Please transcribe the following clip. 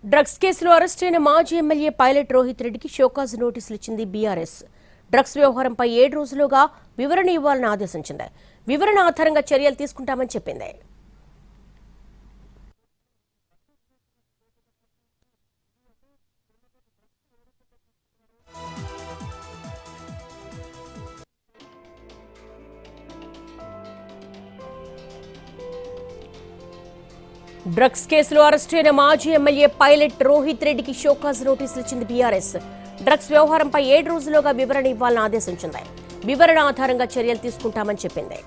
Drugs కేసులో arrest అయిన మాజీ ఎమ్మెల్యే పైలట్ రోహిత్ రెడ్డికి షోకాజ్ నోటీసులు ఇచ్చింది బీఆర్ఎస్. డ్రగ్స్ వ్యవహారంపై 7 రోజులుగా వివరణ ఇవ్వాలని ఆదేశించింది. వివరణ ఆధారంగా చర్యలు తీసుకుంటామని చెప్పింది. డ్రగ్స్ కేసులో అరెస్ట్ అయిన మాజీ ఎమ్మెల్యే పైలట్ రోహిత్ రెడ్డికి షోకాజ్ నోటీసులు ఇచ్చింది బీఆర్ఎస్. డ్రగ్స్ వ్యవహారంపై 7 రోజులుగా వివరణ ఇవ్వాలని ఆదేశించింది. వివరణ ఆధారంగా చర్యలు తీసుకుంటామని చెప్పింది.